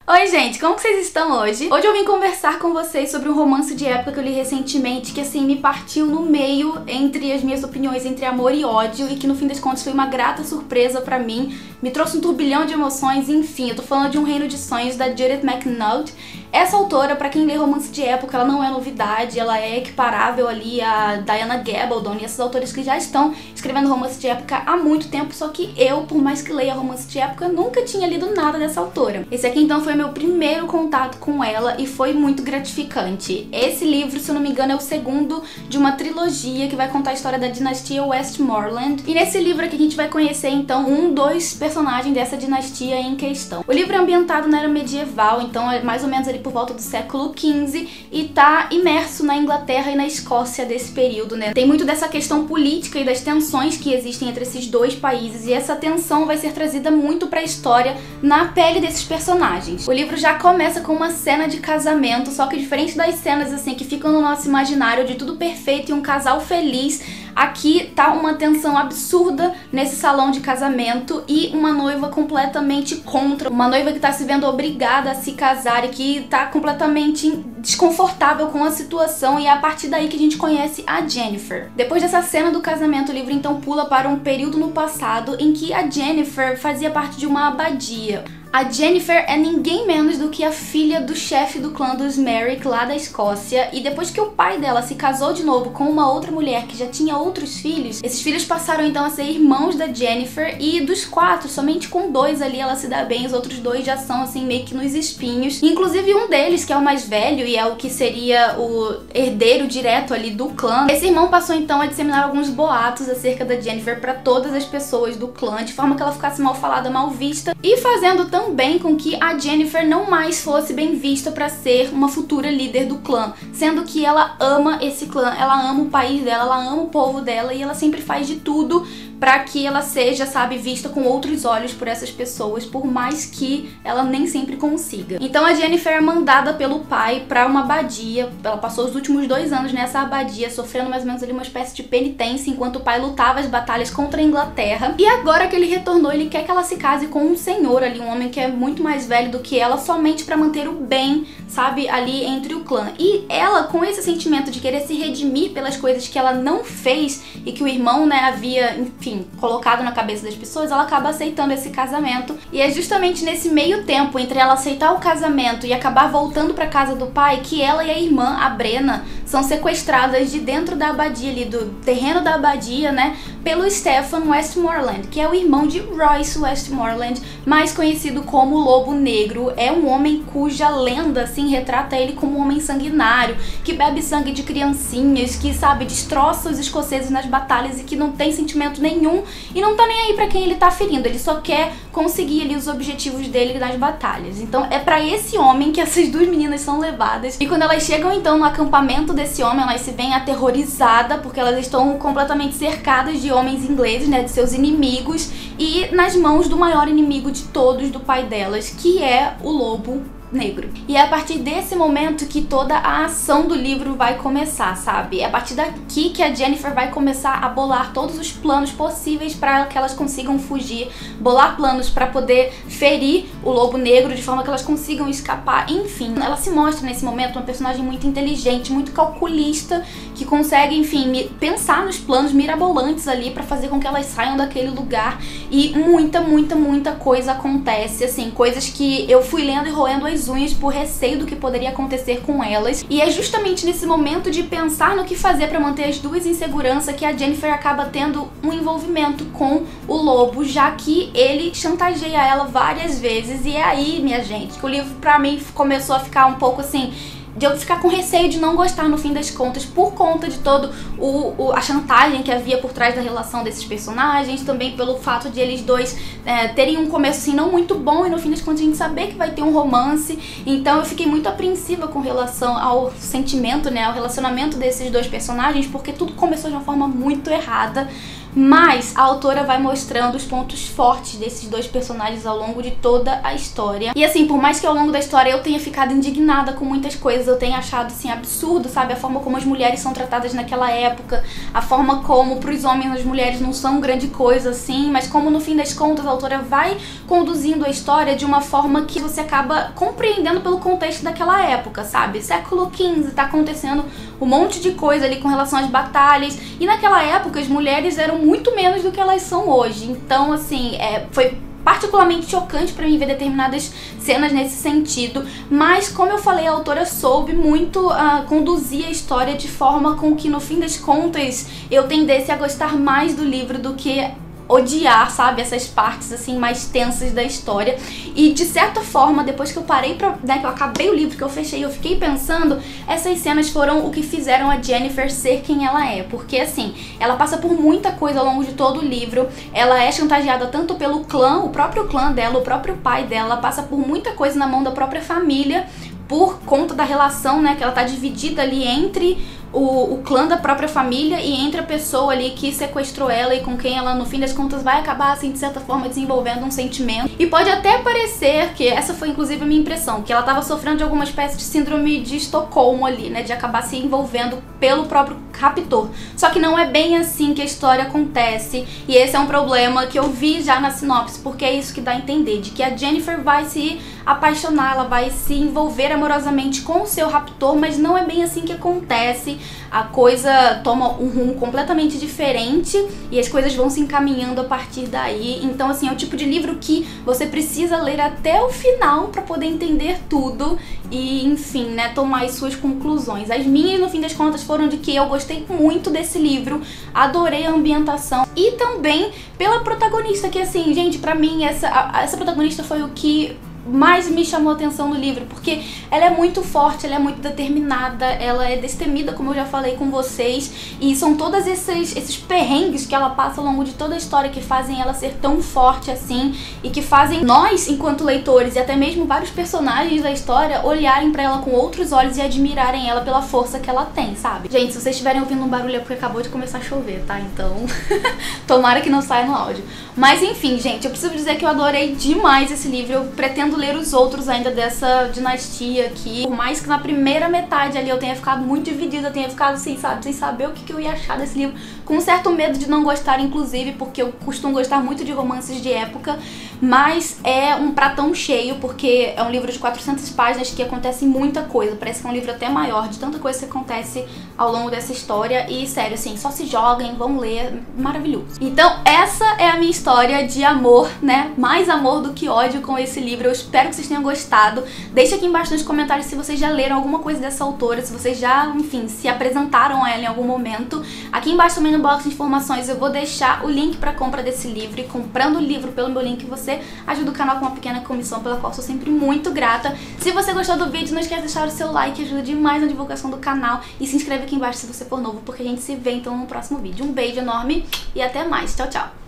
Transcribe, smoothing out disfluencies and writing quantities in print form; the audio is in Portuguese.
Oi gente, como que vocês estão hoje? Hoje eu vim conversar com vocês sobre um romance de época que eu li recentemente que assim me partiu no meio entre as minhas opiniões entre amor e ódio e que no fim das contas foi uma grata surpresa pra mim, me trouxe um turbilhão de emoções, enfim, eu tô falando de Um Reino de Sonhos da Judith McNaught. Essa autora, pra quem lê romance de época, ela não é novidade, ela é equiparável ali a Diana Gabaldon e esses autores que já estão escrevendo romance de época há muito tempo, só que eu, por mais que leia romance de época, nunca tinha lido nada dessa autora. Esse aqui então foi meu primeiro contato com ela e foi muito gratificante. Esse livro, se eu não me engano, é o segundo de uma trilogia que vai contar a história da dinastia Westmoreland. E nesse livro aqui a gente vai conhecer então dois personagens dessa dinastia em questão. O livro é ambientado na era medieval, então é mais ou menos ali por volta do século XV e tá imerso na Inglaterra e na Escócia desse período, né? Tem muito dessa questão política e das tensões que existem entre esses dois países e essa tensão vai ser trazida muito pra história na pele desses personagens. O livro já começa com uma cena de casamento, só que diferente das cenas assim que ficam no nosso imaginário de tudo perfeito e um casal feliz, aqui tá uma tensão absurda nesse salão de casamento e uma noiva completamente contra, uma noiva que tá se vendo obrigada a se casar e que tá completamente desconfortável com a situação, e é a partir daí que a gente conhece a Jennifer. Depois dessa cena do casamento, o livro então pula para um período no passado em que a Jennifer fazia parte de uma abadia. A Jennifer é ninguém menos do que a filha do chefe do clã dos Merrick lá da Escócia, e depois que o pai dela se casou de novo com uma outra mulher que já tinha outros filhos, esses filhos passaram então a ser irmãos da Jennifer, e dos quatro, somente com dois ali ela se dá bem, os outros dois já são assim meio que nos espinhos. Inclusive um deles, que é o mais velho e é o que seria o herdeiro direto ali do clã, esse irmão passou então a disseminar alguns boatos acerca da Jennifer para todas as pessoas do clã, de forma que ela ficasse mal falada, mal vista, e fazendo também com que a Jennifer não mais fosse bem vista para ser uma futura líder do clã, sendo que ela ama esse clã, ela ama o país dela, ela ama o povo dela e ela sempre faz de tudo para que ela seja, sabe, vista com outros olhos por essas pessoas, por mais que ela nem sempre consiga. Então a Jennifer é mandada pelo pai para uma abadia, ela passou os últimos 2 anos nessa abadia, sofrendo mais ou menos ali uma espécie de penitência, enquanto o pai lutava as batalhas contra a Inglaterra. E agora que ele retornou, ele quer que ela se case com um senhor ali, um homem que é muito mais velho do que ela, somente para manter o bem, sabe, ali entre o clã. E ela, com esse sentimento de querer se redimir pelas coisas que ela não fez e que o irmão, né, havia, enfim, colocado na cabeça das pessoas, ela acaba aceitando esse casamento. E é justamente nesse meio tempo entre ela aceitar o casamento e acabar voltando para casa do pai que ela e a irmã, a Brenna, são sequestradas de dentro da abadia ali, do terreno da abadia, né, pelo Stephen Westmoreland, que é o irmão de Royce Westmoreland, mais conhecido como Lobo Negro. É um homem cuja lenda, assim, retrata ele como um homem sanguinário, que bebe sangue de criancinhas, que, sabe, destroça os escoceses nas batalhas e que não tem sentimento nenhum e não tá nem aí pra quem ele tá ferindo, ele só quer conseguir ali os objetivos dele nas batalhas. Então é pra esse homem que essas duas meninas são levadas, e quando elas chegam então no acampamento desse homem, elas se veem aterrorizadas porque elas estão completamente cercadas de homens ingleses, né, de seus inimigos, e nas mãos do maior inimigo de todos, do pai delas, que é o Lobo Negro. E é a partir desse momento que toda a ação do livro vai começar, sabe? É a partir daqui que a Jennifer vai começar a bolar todos os planos possíveis para que elas consigam fugir, bolar planos para poder ferir o Lobo Negro de forma que elas consigam escapar, enfim. Ela se mostra nesse momento uma personagem muito inteligente, muito calculista, que consegue, enfim, pensar nos planos mirabolantes ali para fazer com que elas saiam daquele lugar, e muita coisa acontece, assim, coisas que eu fui lendo e roendo as unhas por receio do que poderia acontecer com elas. E é justamente nesse momento de pensar no que fazer para manter as duas em segurança que a Jennifer acaba tendo um envolvimento com o Lobo, já que ele chantageia ela várias vezes. E é aí, minha gente, que o livro pra mim começou a ficar um pouco assim, de eu ficar com receio de não gostar no fim das contas, por conta de todo a chantagem que havia por trás da relação desses personagens, também pelo fato de eles dois terem um começo assim não muito bom e no fim das contas a gente saber que vai ter um romance. Então eu fiquei muito apreensiva com relação ao sentimento, né, ao relacionamento desses dois personagens, porque tudo começou de uma forma muito errada. mas a autora vai mostrando os pontos fortes desses dois personagens ao longo de toda a história. E assim, por mais que ao longo da história eu tenha ficado indignada com muitas coisas, eu tenha achado assim absurdo, sabe, a forma como as mulheres são tratadas naquela época, a forma como pros homens as mulheres não são grande coisa assim, mas como no fim das contas a autora vai conduzindo a história de uma forma que você acaba compreendendo pelo contexto daquela época, sabe? Século XV, tá acontecendo um monte de coisa ali com relação às batalhas, e naquela época as mulheres eram muito menos do que elas são hoje. Então, assim, foi particularmente chocante pra mim ver determinadas cenas nesse sentido, mas como eu falei, a autora soube muito conduzir a história de forma com que no fim das contas eu tendesse a gostar mais do livro do que odiar, sabe, essas partes assim mais tensas da história. E de certa forma, depois que eu parei pra, né, que eu acabei o livro, que eu fechei, eu fiquei pensando, essas cenas foram o que fizeram a Jennifer ser quem ela é, porque assim, ela passa por muita coisa ao longo de todo o livro, ela é chantageada tanto pelo clã, o próprio clã dela, o próprio pai dela, passa por muita coisa na mão da própria família, por conta da relação, né, que ela tá dividida ali entre o clã da própria família e entre a pessoa ali que sequestrou ela e com quem ela no fim das contas vai acabar assim de certa forma desenvolvendo um sentimento. E pode até parecer que essa foi inclusive a minha impressão, que ela tava sofrendo de alguma espécie de síndrome de Estocolmo ali, né, de acabar se envolvendo pelo próprio captor. Só que não é bem assim que a história acontece, e esse é um problema que eu vi já na sinopse, porque é isso que dá a entender, de que a Jennifer vai se apaixonar, ela vai se envolver amorosamente com o seu raptor, mas não é bem assim que acontece. A coisa toma um rumo completamente diferente e as coisas vão se encaminhando a partir daí. Então, assim, é o tipo de livro que você precisa ler até o final pra poder entender tudo e, enfim, né, tomar as suas conclusões. As minhas, no fim das contas, foram de que eu gostei muito desse livro, adorei a ambientação e também pela protagonista, que, assim, gente, pra mim, essa protagonista foi o que mais me chamou a atenção no livro, porque ela é muito forte, ela é muito determinada, ela é destemida, como eu já falei com vocês, e são todos esses perrengues que ela passa ao longo de toda a história que fazem ela ser tão forte assim, e que fazem nós, enquanto leitores, e até mesmo vários personagens da história, olharem pra ela com outros olhos e admirarem ela pela força que ela tem, sabe? Gente, se vocês estiverem ouvindo um barulho é porque acabou de começar a chover, tá? Então, tomara que não saia no áudio. Mas enfim, gente, eu preciso dizer que eu adorei demais esse livro, eu pretendo ler os outros ainda dessa dinastia aqui. Por mais que na primeira metade ali eu tenha ficado muito dividida, eu tenha ficado assim, sabe, sem saber o que eu ia achar desse livro, com um certo medo de não gostar, inclusive, porque eu costumo gostar muito de romances de época, mas é um pratão cheio, porque é um livro de 400 páginas que acontece muita coisa, parece que é um livro até maior, de tanta coisa que acontece ao longo dessa história, e sério, assim, só se joguem, vão ler, maravilhoso. Então essa é a minha história de amor, né, mais amor do que ódio com esse livro. Eu espero que vocês tenham gostado. Deixa aqui embaixo nos comentários se vocês já leram alguma coisa dessa autora, se vocês já, enfim, se apresentaram a ela em algum momento. Aqui embaixo também no box de informações eu vou deixar o link para compra desse livro, e comprando o livro pelo meu link você ajuda o canal com uma pequena comissão, pela qual sou sempre muito grata. Se você gostou do vídeo, não esquece de deixar o seu like, ajuda demais na divulgação do canal, e se inscreve aqui embaixo se você for novo, porque a gente se vê então no próximo vídeo. Um beijo enorme e até mais. Tchau, tchau!